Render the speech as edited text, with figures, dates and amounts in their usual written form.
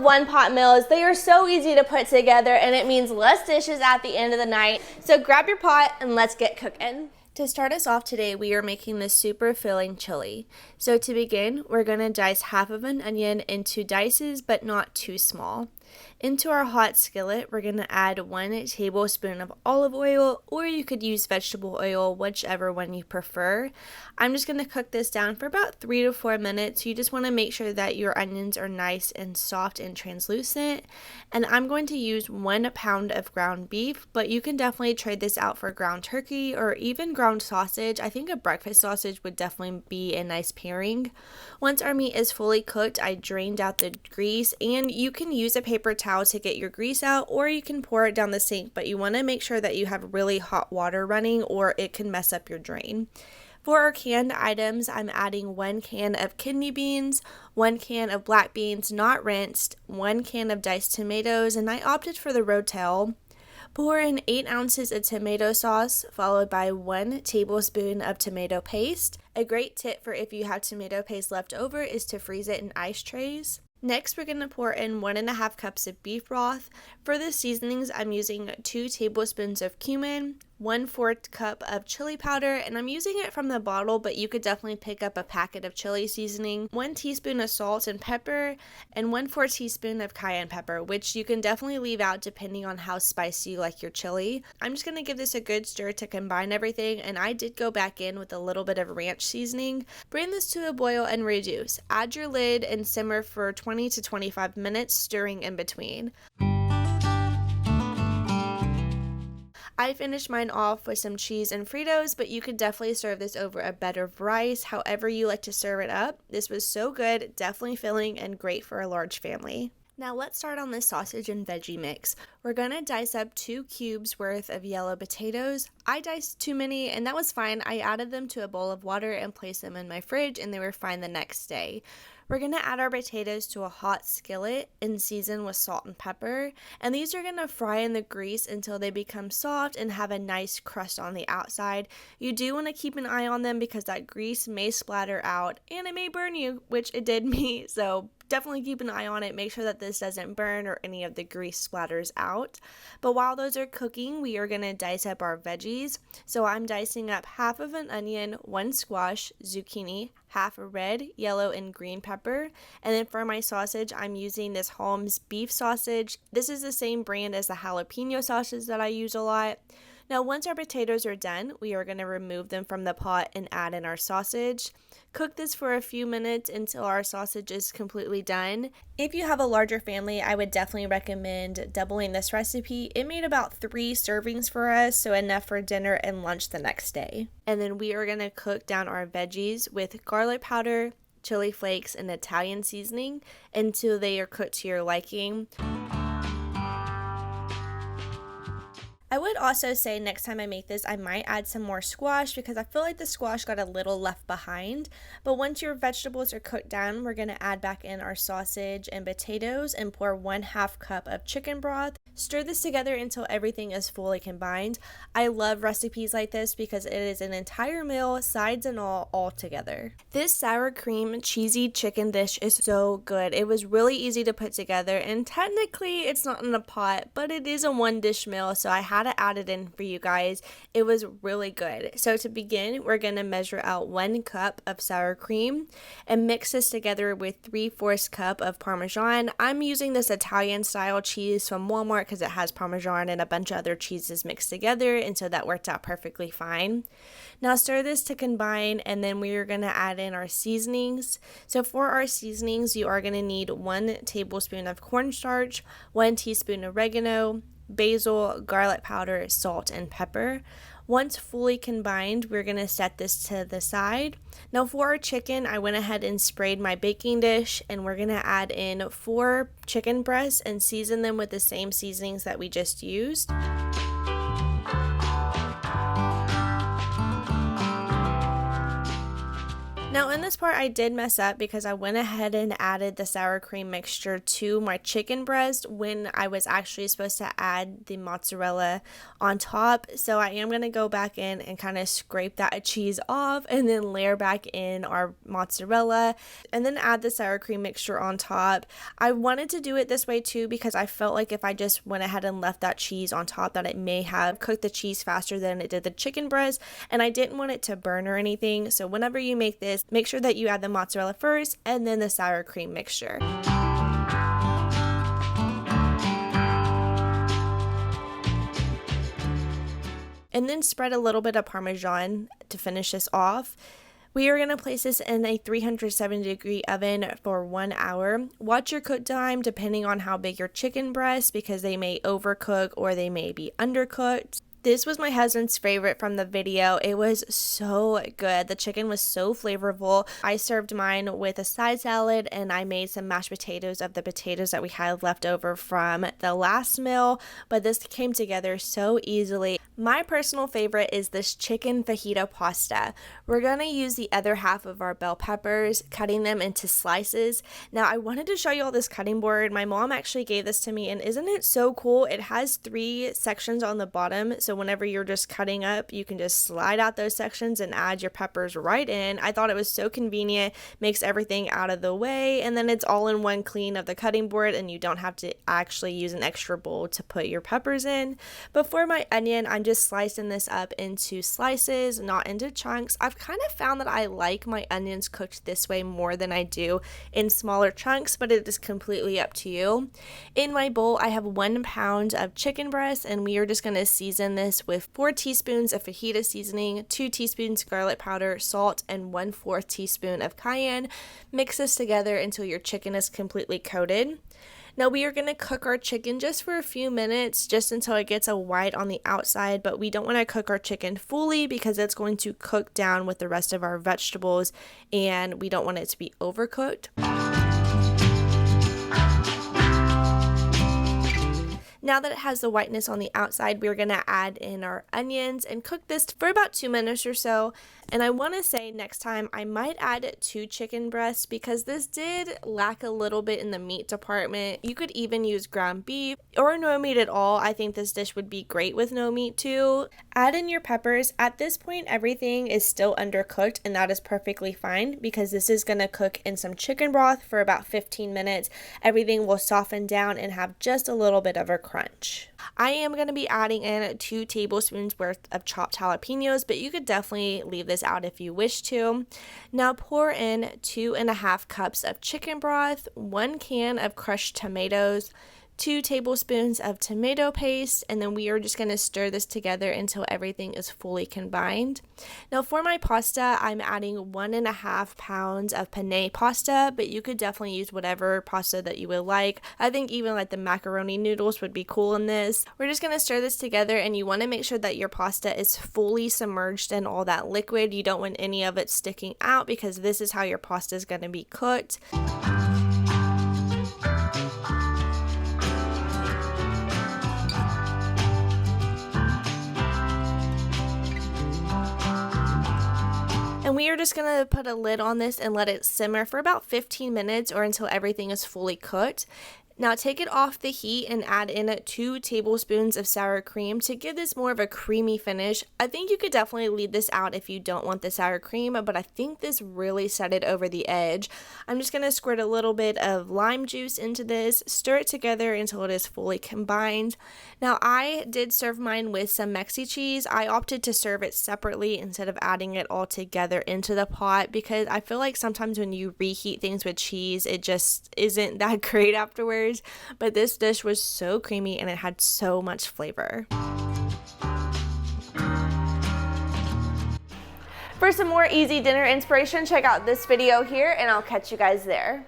one pot meals. They are so easy to put together, and it means less dishes at the end of the night. So grab your pot and let's get cooking. To start us off today, we are making this super filling chili. So to begin, we're going to dice half of an onion into dices, but not too small. Into our hot skillet, we're going to add 1 tablespoon of olive oil, or you could use vegetable oil, whichever one you prefer. I'm just going to cook this down for about 3 to 4 minutes. You just want to make sure that your onions are nice and soft and translucent. And I'm going to use 1 pound of ground beef, but you can definitely trade this out for ground turkey or even ground sausage. I think a breakfast sausage would definitely be a nice pairing. Once our meat is fully cooked, I drained out the grease, and you can use a paper towel to get your grease out, or you can pour it down the sink, but you want to make sure that you have really hot water running or it can mess up your drain. For our canned items, I'm adding 1 can of kidney beans, 1 can of black beans not rinsed, 1 can of diced tomatoes, and I opted for the Rotel. Pour in 8 ounces of tomato sauce, followed by 1 tablespoon of tomato paste. A great tip for if you have tomato paste left over is to freeze it in ice trays. Next, we're going to pour in 1.5 cups of beef broth. For the seasonings, I'm using 2 tablespoons of cumin, 1/4 cup of chili powder, and I'm using it from the bottle, but you could definitely pick up a packet of chili seasoning, 1 teaspoon of salt and pepper, and 1/4 teaspoon of cayenne pepper, which you can definitely leave out depending on how spicy you like your chili. I'm just going to give this a good stir to combine everything, and I did go back in with a little bit of ranch seasoning. Bring this to a boil and reduce. Add your lid and simmer for 20 to 25 minutes, stirring in between. I finished mine off with some cheese and Fritos, but you could definitely serve this over a bed of rice, however you like to serve it up. This was so good, definitely filling and great for a large family. Now let's start on this sausage and veggie mix. We're going to dice up 2 cubes worth of yellow potatoes. I diced too many, and that was fine. I added them to a bowl of water and placed them in my fridge, and they were fine the next day. We're going to add our potatoes to a hot skillet and season with salt and pepper. And these are going to fry in the grease until they become soft and have a nice crust on the outside. You do want to keep an eye on them because that grease may splatter out and it may burn you, which it did me. So definitely keep an eye on it. Make sure that this doesn't burn or any of the grease splatters out. But while those are cooking, we are going to dice up our veggies. So I'm dicing up half of an onion, 1 squash, zucchini, half a red, yellow, and green pepper. And then for my sausage, I'm using this Holmes beef sausage. This is the same brand as the jalapeno sausage that I use a lot. Now, once our potatoes are done, we are going to remove them from the pot and add in our sausage. Cook this for a few minutes until our sausage is completely done. If you have a larger family, I would definitely recommend doubling this recipe. It made about 3 servings for us, so enough for dinner and lunch the next day. And then we are going to cook down our veggies with garlic powder, chili flakes, and Italian seasoning until they are cooked to your liking. I would also say next time I make this, I might add some more squash because I feel like the squash got a little left behind. But once your vegetables are cooked down, we're going to add back in our sausage and potatoes and pour 1/2 cup of chicken broth. Stir this together until everything is fully combined. I love recipes like this because it is an entire meal, sides and all together. This sour cream cheesy chicken dish is so good. It was really easy to put together, and technically it's not in a pot, but it is a 1-dish meal, so I had to add it in for you guys. It was really good. So to begin, we're going to measure out 1 cup of sour cream and mix this together with 3/4 cup of Parmesan. I'm using this Italian style cheese from Walmart because it has Parmesan and a bunch of other cheeses mixed together, and so that worked out perfectly fine. Now stir this to combine, and then we are going to add in our seasonings. So for our seasonings, you are going to need 1 tablespoon of cornstarch, 1 teaspoon oregano, basil, garlic powder, salt, and pepper. Once fully combined, we're going to set this to the side. Now for our chicken, I went ahead and sprayed my baking dish, and we're going to add in 4 chicken breasts and season them with the same seasonings that we just used. Now in this part I did mess up because I went ahead and added the sour cream mixture to my chicken breast when I was actually supposed to add the mozzarella on top. So I am going to go back in and kind of scrape that cheese off and then layer back in our mozzarella and then add the sour cream mixture on top. I wanted to do it this way too because I felt like if I just went ahead and left that cheese on top that it may have cooked the cheese faster than it did the chicken breast, and I didn't want it to burn or anything. So whenever you make this, make sure that you add the mozzarella first and then the sour cream mixture. And then spread a little bit of Parmesan to finish this off. We are going to place this in a 370-degree oven for 1 hour. Watch your cook time depending on how big your chicken breasts because they may overcook or they may be undercooked. This was my husband's favorite from the video. It was so good. The chicken was so flavorful. I served mine with a side salad and I made some mashed potatoes of the potatoes that we had left over from the last meal, but this came together so easily. My personal favorite is this chicken fajita pasta. We're going to use the other half of our bell peppers, cutting them into slices. Now I wanted to show you all this cutting board. My mom actually gave this to me and isn't it so cool? It has 3 sections on the bottom, so whenever you're just cutting up, you can just slide out those sections and add your peppers right in. I thought it was so convenient, makes everything out of the way, and then it's all in one clean of the cutting board and you don't have to actually use an extra bowl to put your peppers in. But for my onion, I'm just slicing this up into slices, not into chunks. I've kind of found that I like my onions cooked this way more than I do in smaller chunks, but it is completely up to you. In my bowl, I have 1 pound of chicken breast and we are just going to season this with 4 teaspoons of fajita seasoning, 2 teaspoons garlic powder, salt, and 1/4 teaspoon of cayenne. Mix this together until your chicken is completely coated. Now we are going to cook our chicken just for a few minutes, just until it gets a white on the outside, but we don't want to cook our chicken fully because it's going to cook down with the rest of our vegetables and we don't want it to be overcooked. Now that it has the whiteness on the outside, we're going to add in our onions and cook this for about 2 minutes or so. And I want to say next time I might add 2 chicken breasts because this did lack a little bit in the meat department. You could even use ground beef or no meat at all. I think this dish would be great with no meat too. Add in your peppers. At this point, everything is still undercooked and that is perfectly fine because this is going to cook in some chicken broth for about 15 minutes. Everything will soften down and have just a little bit of a crunch. I am going to be adding in 2 tablespoons worth of chopped jalapenos, but you could definitely leave this out if you wish to. Now pour in 2.5 cups of chicken broth, 1 can of crushed tomatoes, 2 tablespoons of tomato paste, and then we are just going to stir this together until everything is fully combined. Now for my pasta, I'm adding 1.5 pounds of penne pasta, but you could definitely use whatever pasta that you would like. I think even like the macaroni noodles would be cool in this. We're just going to stir this together and you want to make sure that your pasta is fully submerged in all that liquid. You don't want any of it sticking out because this is how your pasta is going to be cooked. And we are just going to put a lid on this and let it simmer for about 15 minutes or until everything is fully cooked. Now take it off the heat and add in 2 tablespoons of sour cream to give this more of a creamy finish. I think you could definitely leave this out if you don't want the sour cream, but I think this really set it over the edge. I'm just going to squirt a little bit of lime juice into this, stir it together until it is fully combined. Now I did serve mine with some Mexi cheese. I opted to serve it separately instead of adding it all together into the pot because I feel like sometimes when you reheat things with cheese, it just isn't that great afterwards. But this dish was so creamy and it had so much flavor. For some more easy dinner inspiration, check out this video here and I'll catch you guys there.